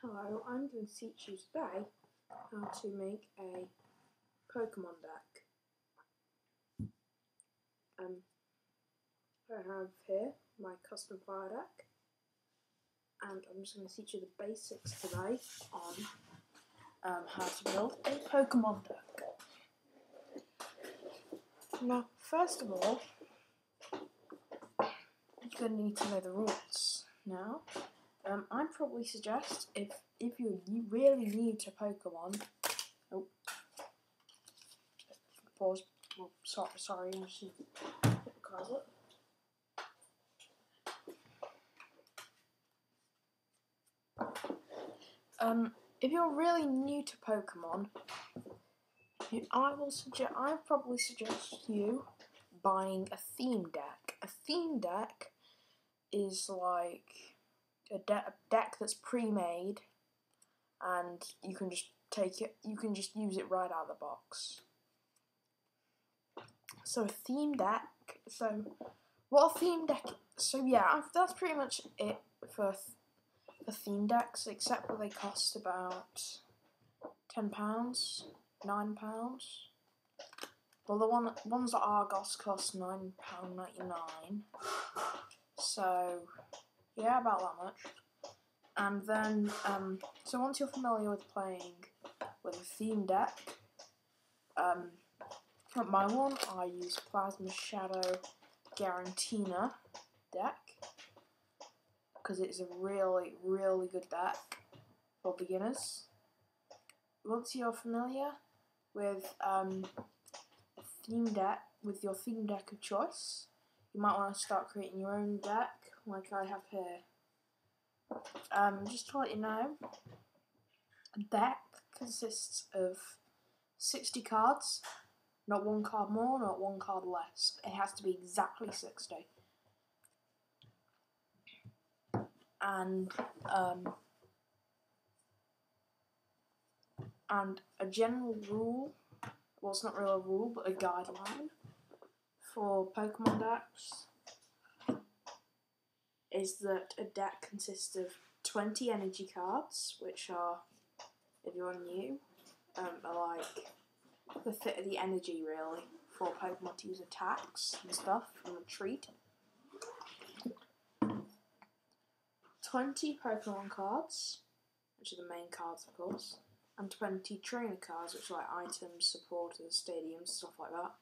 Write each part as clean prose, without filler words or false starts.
Hello, I'm going to teach you today how to make a Pokemon deck. I have here my custom fire deck, and I'm just going to teach you the basics today on how to build a Pokemon deck. Now, first of all, you're going to need to know the rules. Now, I'd probably suggest if you're really new to Pokemon. Oh, pause. Oh, sorry. I just need to put the cards up. If you're really new to Pokemon, I'd probably suggest you buying a theme deck. A theme deck is like a deck that's pre-made, and you can just take it. You can just use it right out of the box. So a theme deck. So what a theme deck? So yeah, that's pretty much it for the theme decks, except that they cost about £10, £9. Well, the ones at Argos cost £9.99. So yeah, about that much. And then so once you're familiar with playing with a theme deck, for my one, I use Plasma Shadow Garantina deck because it's a really, really good deck for beginners. Once you're familiar with theme deck, with your theme deck of choice, you might want to start creating your own deck, like I have here. Just to let you know, a deck consists of 60 cards, not one card more, not one card less. It has to be exactly 60. And a general rule, well, it's not really a rule, but a guideline for Pokemon decks is that a deck consists of 20 energy cards, which are, if you're new, are like the energy really for Pokemon to use attacks and stuff and retreat. 20 Pokemon cards, which are the main cards of course, and 20 trainer cards, which are like items, supporters, stadiums, stuff like that.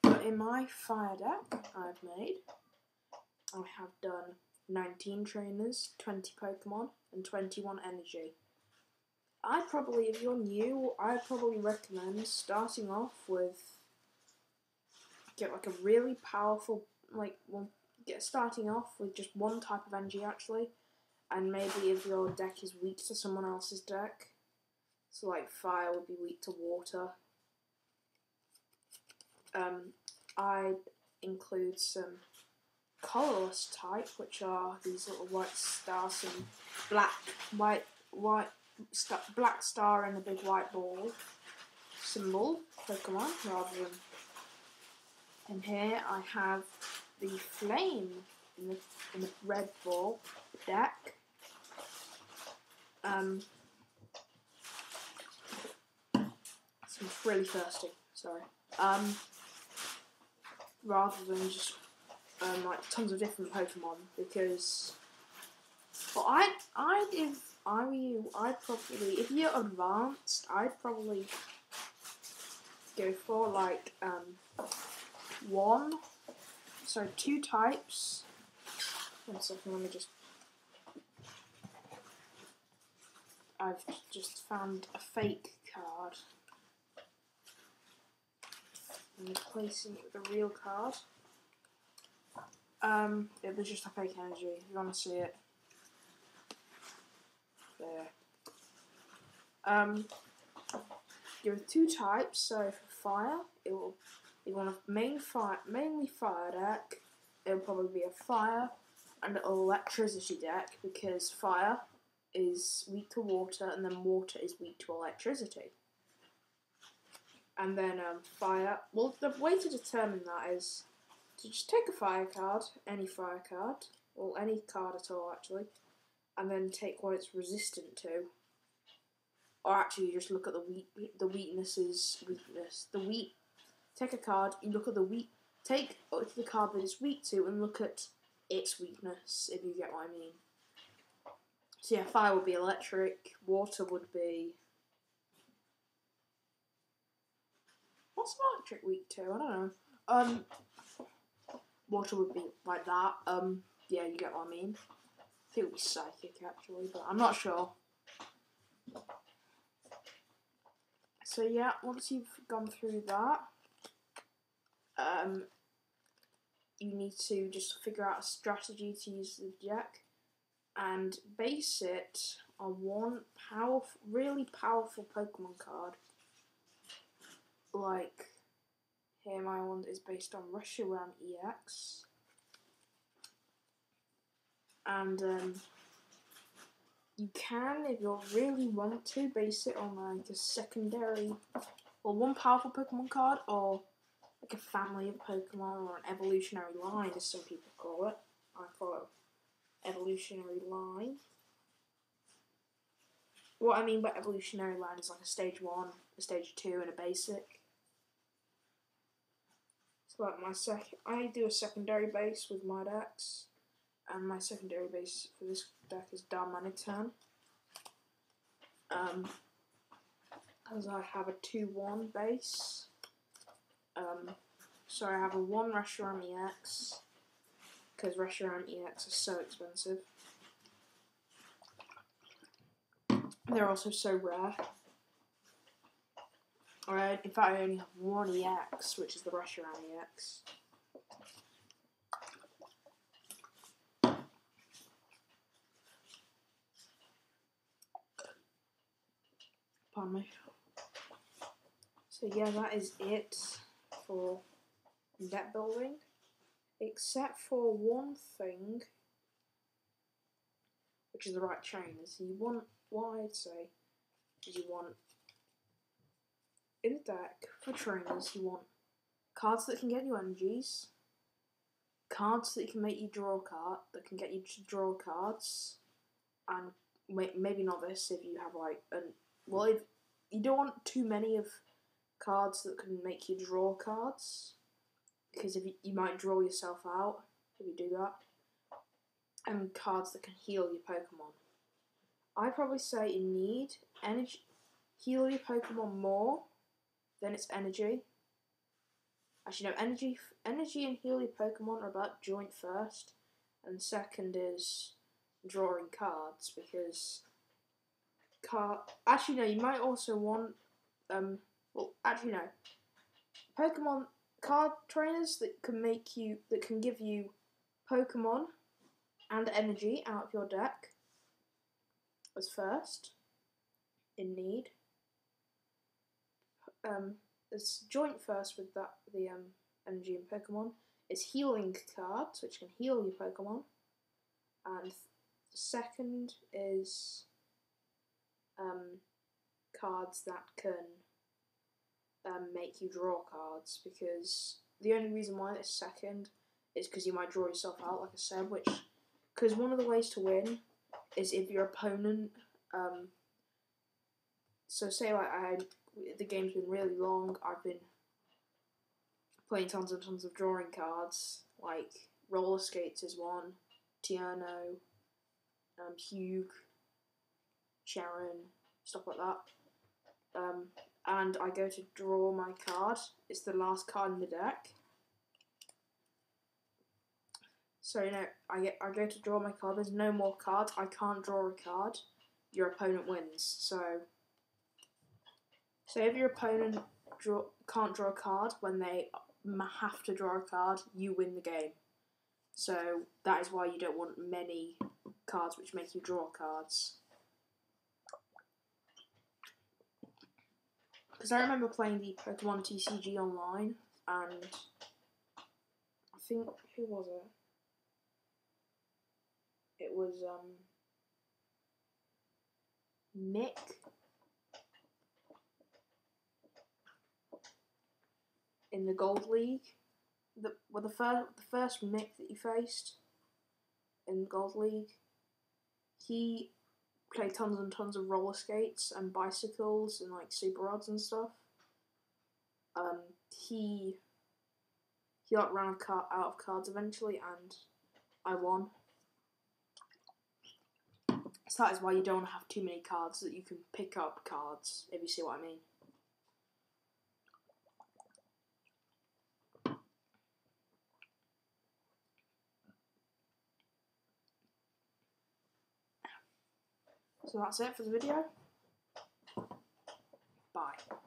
But in my fire deck I've made, I have done 19 trainers, 20 Pokemon, and 21 energy. If you're new, I'd probably recommend starting off with, get like a really powerful, starting off with just one type of energy actually, and maybe if your deck is weak to someone else's deck, so like fire would be weak to water, I'd include some colourless type, which are these little white stars and black star and a big white ball symbol Pokemon, rather than. And here I have the flame in the red ball deck. So I'm really thirsty. Sorry. Rather than just like tons of different Pokemon, because if I were you, I'd probably, if you're advanced, I'd probably go for like two types. 1 second, I've just found a fake card. I'm replacing it with a real card. It was just a fake energy, if you want to see it. There. There are 2 types, so for fire, if you want a mainly fire deck, it'll probably be a fire and an electricity deck, because fire is weak to water, and then water is weak to electricity. And then fire, well, the way to determine that is to just take a fire card, any fire card, or any card at all actually, and then take what it's resistant to. Or actually, just look at the weaknesses. Take a card. You look at take the card that it's weak to, and look at its weakness. If you get what I mean. So yeah, fire would be electric. Water would be. What's electric weak to? I don't know. Water would be like that. Yeah, you get what I mean. I think it would be psychic actually, but I'm not sure. So yeah, once you've gone through that, you need to just figure out a strategy to use the deck and base it on one really powerful Pokemon card. Like, here my one is based on Reshiram EX. And you can, if you really want to, base it on like a secondary, or one powerful Pokemon card, or like a family of Pokemon, or an evolutionary line, as some people call it. I follow evolutionary line. What I mean by evolutionary line is like a stage 1, a stage 2, and a basic. So like I do a secondary base with my decks, and my secondary base for this deck is Darmanitan. As I have a 2-1 base. So I have a 1 Reshiram EX, because Reshiram EX is so expensive. They're also so rare. In fact, I only have 1 EX, which is the Reshiram EX. Pardon me. So yeah, that is it for deck building. Except for one thing, which is the right trainers. You want, what I'd say, is you want, in the deck, for trainers, you want cards that can get you energies, cards that can make you draw that can get you to draw cards, and maybe not this if you have like, if you don't want too many of cards that can make you draw cards, because if you might draw yourself out if you do that, and cards that can heal your Pokemon. I probably say you need heal your Pokemon more than its energy. Actually, no, energy and heal your Pokemon are about joint first, and second is drawing cards, because actually no, you might also want Pokemon card trainers that can give you Pokemon and energy out of your deck as first in need. It's joint first with the energy and Pokemon. It's healing cards, which can heal your Pokemon, and second is cards that can make you draw cards, because the only reason why it's second is because you might draw yourself out, like I said, because one of the ways to win is if your opponent, so say like the game's been really long, I've been playing tons and tons of drawing cards, like Roller Skates is one, Tierno, Hugh, Sharon, stuff like that. And I go to draw my card. It's the last card in the deck. So I go to draw my card. There's no more cards. I can't draw a card. Your opponent wins. So if your opponent can't draw a card when they have to draw a card, you win the game. So that is why you don't want many cards which make you draw cards. Because I remember playing the Pokemon TCG online, and I think, who was it? It was Mick. In the Gold League, the first Mick that you faced, in Gold League. He played tons and tons of roller skates and bicycles and like super rods and stuff. He got ran out of cards eventually, and I won. So that is why you don't have too many cards, that you can pick up cards, if you see what I mean. So that's it for the video. Bye.